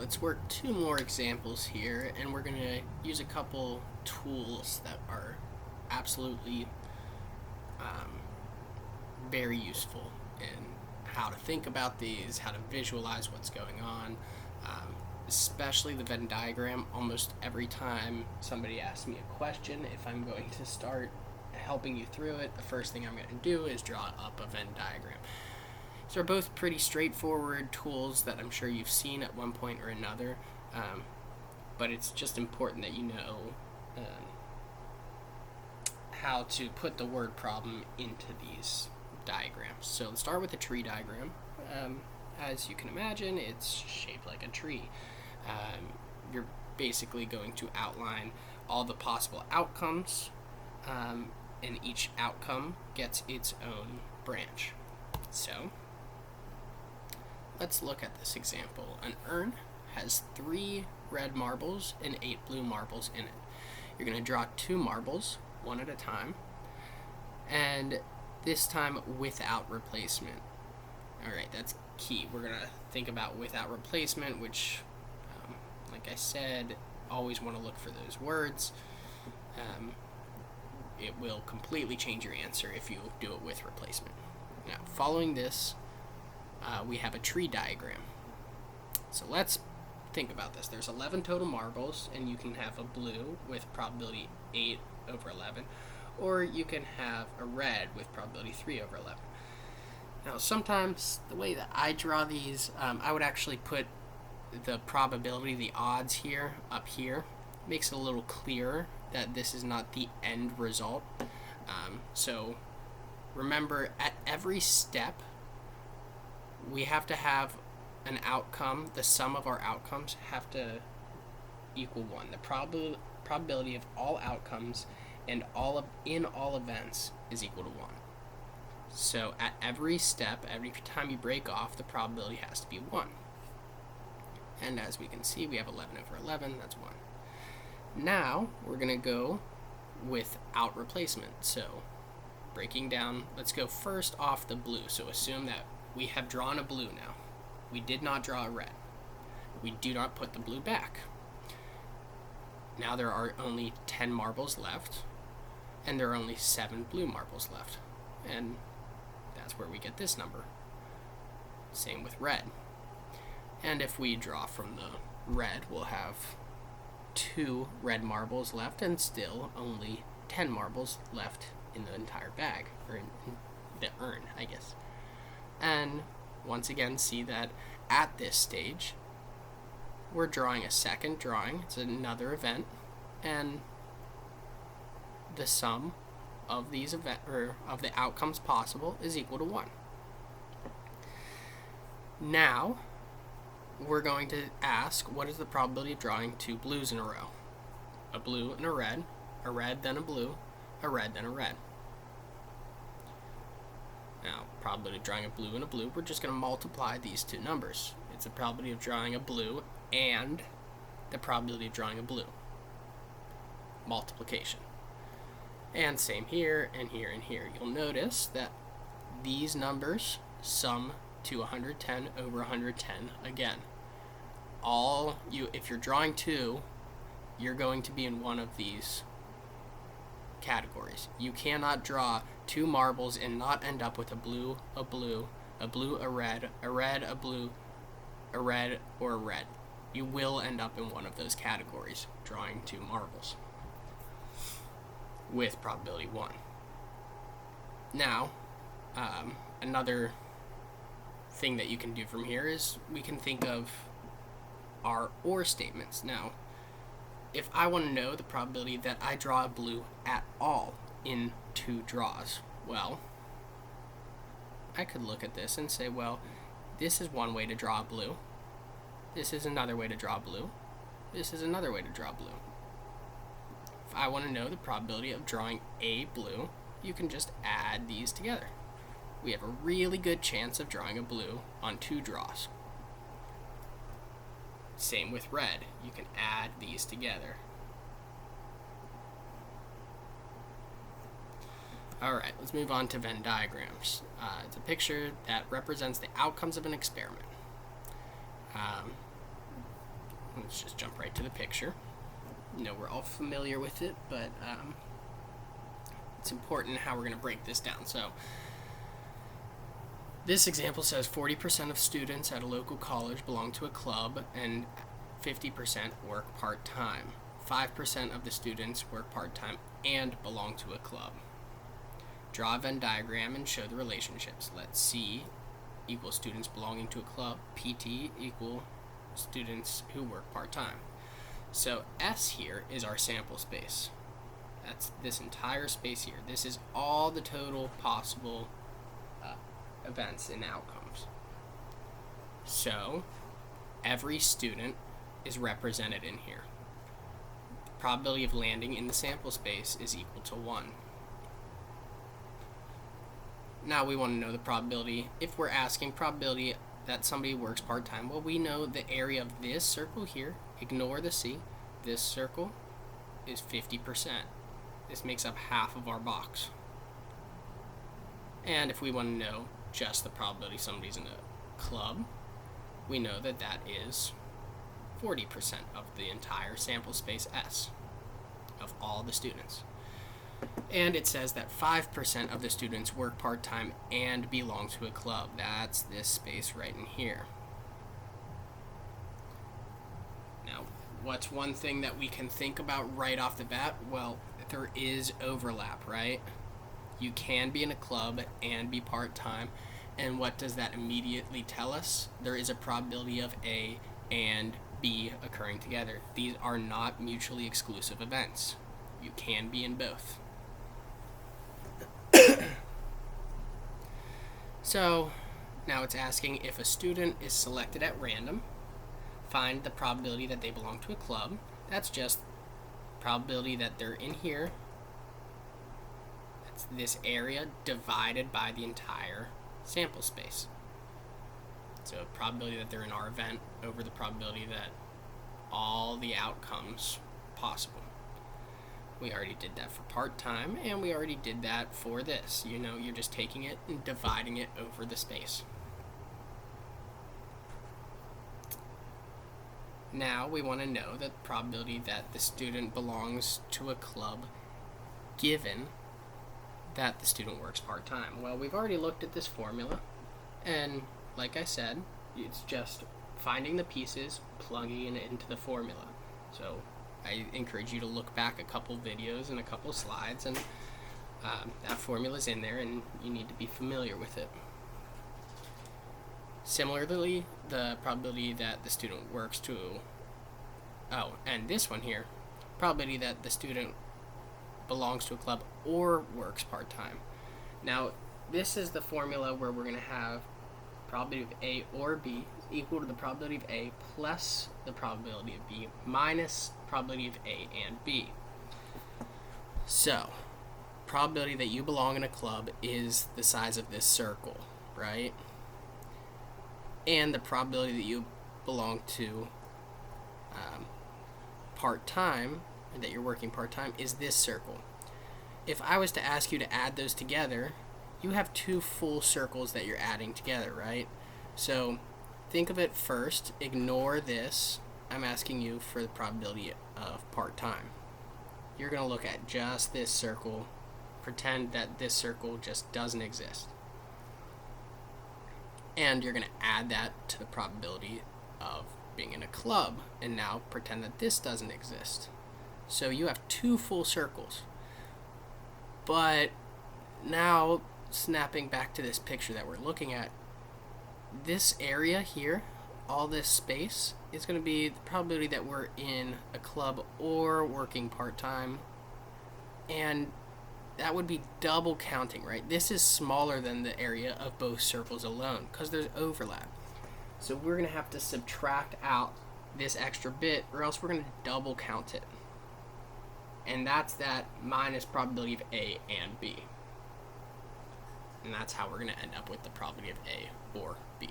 let's work two more examples here, and we're going to use a couple tools that are absolutely very useful in how to think about these, how to visualize what's going on, especially the Venn diagram. Almost every time somebody asks me a question, if I'm going to start helping you through it, the first thing I'm going to do is draw up a Venn diagram. So they're both pretty straightforward tools that I'm sure you've seen at one point or another, but it's just important that you know how to put the word problem into these diagrams. So let's start with a tree diagram. As you can imagine, it's shaped like a tree. You're basically going to outline all the possible outcomes, and each outcome gets its own branch. So let's look at this example. An urn has 3 red marbles and 8 blue marbles in it. You're going to draw 2 marbles, one at a time, and this time without replacement. Alright, that's key. We're going to think about without replacement, which, like I said, always want to look for those words. It will completely change your answer if you do it with replacement. Now, following this, we have a tree diagram. So let's think about this. There's 11 total marbles, and you can have a blue with probability 8 over 11, or you can have a red with probability 3 over 11. Now, sometimes the way that I draw these, I would actually put the probability, the odds here, up here. Makes it a little clearer that this is not the end result. So remember, at every step, we have to have an outcome. The sum of our outcomes have to equal 1. The probability of all outcomes and in all events is equal to 1. So at every step, every time you break off, the probability has to be 1. And as we can see, we have 11 over 11, that's 1. Now, we're going to go without replacement. So, breaking down, let's go first off the blue. So assume that we have drawn a blue now. We did not draw a red. We do not put the blue back. Now there are only 10 marbles left, and there are only 7 blue marbles left. And that's where we get this number. Same with red. And if we draw from the red, we'll have 2 red marbles left and still only 10 marbles left in the entire bag, or in the urn, I guess. And once again, see that at this stage, we're drawing a second drawing. It's another event, and the sum of these of the outcomes possible is equal to 1. Now, we're going to ask, what is the probability of drawing 2 blues in a row? A blue and a red then a blue, a red then a red. Now, probability of drawing a blue and a blue, we're just going to multiply these two numbers. It's the probability of drawing a blue and the probability of drawing a blue. Multiplication. And same here and here and here. You'll notice that these numbers sum to 110 over 110 again. If you're drawing 2, you're going to be in one of these categories. You cannot draw 2 marbles and not end up with a blue, a blue, a blue, a red, a red, a blue, a red, or a red. You will end up in one of those categories, drawing 2 marbles with probability 1. Now, another thing that you can do from here is we can think of our or statements. Now, if I want to know the probability that I draw a blue at all in 2 draws, well, I could look at this and say, well, this is one way to draw a blue. This is another way to draw blue. This is another way to draw blue. If I want to know the probability of drawing a blue, you can just add these together. We have a really good chance of drawing a blue on 2 draws. Same with red. You can add these together. Alright, let's move on to Venn diagrams. It's a picture that represents the outcomes of an experiment. let's just jump right to the picture. We're all familiar with it, but it's important how we're going to break this down. So this example says 40% of students at a local college belong to a club and 50% work part-time. 5% of the students work part-time and belong to a club. Draw a Venn diagram and show the relationships. Let C equal students belonging to a club. PT equal students who work part-time. So S here is our sample space. That's this entire space here. This is all the total possible events and outcomes. So every student is represented in here. The probability of landing in the sample space is equal to 1. Now we want to know the probability. If we're asking probability that somebody works part-time, well, we know the area of this circle here, ignore the C, this circle is 50%. This makes up half of our box. And if we want to know just the probability somebody's in a club, we know that that is 40% of the entire sample space S of all the students. And it says that 5% of the students work part-time and belong to a club. That's this space right in here. Now, what's one thing that we can think about right off the bat? Well, there is overlap, right? You can be in a club and be part-time. And what does that immediately tell us? There is a probability of A and B occurring together. These are not mutually exclusive events. You can be in both. So now it's asking if a student is selected at random, find the probability that they belong to a club. That's just probability that they're in here. That's this area divided by the entire sample space. So probability that they're in our event over the probability that all the outcomes possible. We already did that for part-time, and we already did that for this. You're just taking it and dividing it over the space. Now we want to know the probability that the student belongs to a club given that the student works part-time. Well, we've already looked at this formula, and like I said, it's just finding the pieces, plugging it into the formula. So I encourage you to look back a couple videos and a couple slides, and that formula's in there, and you need to be familiar with it. Similarly, the probability that the student works to, and this one here, probability that the student belongs to a club or works part-time. Now, this is the formula where we're going to have probability of A or B is equal to the probability of A plus the probability of B minus probability of A and B. So, probability that you belong in a club is the size of this circle, right? And the probability that you belong to part-time, and that you're working part-time, is this circle. If I was to ask you to add those together, you have two full circles that you're adding together, right? So think of it first, ignore this. I'm asking you for the probability of part-time. You're going to look at just this circle, pretend that this circle just doesn't exist. And you're going to add that to the probability of being in a club, and now pretend that this doesn't exist. So you have two full circles. But now, snapping back to this picture that we're looking at, this area here, all this space, is going to be the probability that we're in a club or working part-time. And that would be double counting, right? This is smaller than the area of both circles alone because there's overlap. So we're going to have to subtract out this extra bit, or else we're going to double count it. And that's that minus probability of A and B. And that's how we're going to end up with the probability of A or B.